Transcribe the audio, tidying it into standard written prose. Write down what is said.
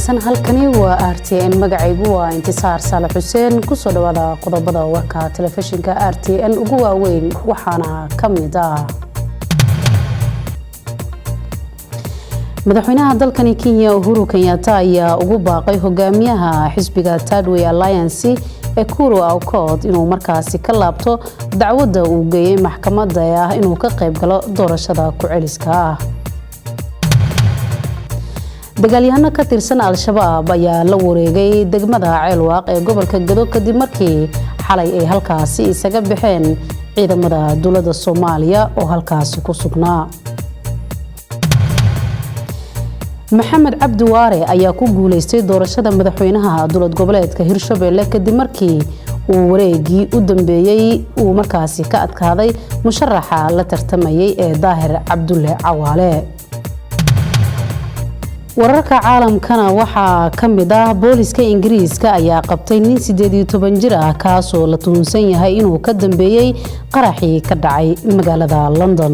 wanaagsan halkani waa RTN magacaygu waa Intisaar Saalax Xuseen ku soo dhawaada qodobada warka telefishinka RTN ugu waaweyn waxaana kamid ah madaxweynaha dalkani Kenya Uhuru Kenyatta ayaa ugu baaqay hogaamiyaha xisbiga Third Way Alliance Ekuru Aukot inuu markaasi ka laabto dacwadda uu geeyay maxkamadda inuu ka qayb galo doorashada ku celiska ah dagaalyahano ka tirsan Al-Shabaab ayaa la wareegay degmada Ceelwaaq ee gobolka Gedo kadib markii xalay ay halkaasi isaga baxeen ciidamada dawladda Soomaaliya oo halkaasi ku sugnaa Maxamed Cabdi Waare ayaa ku guuleystay doorashada madaxweynaha dawlad goboleedka Hirshabelle kadib markii uu wareegii u dambeeyay uu markaasi ka adkaaday musharaxa la tartamayay ee Daahir Cabdulle Cawaale wararka caalamkana waxa kamid ah booliska Ingiriiska ayaa qabtay nin 18 jir ah kaasoo la tuhunsan yahay inuu ka dambeeyay qaraxii ka dhacay magaalada London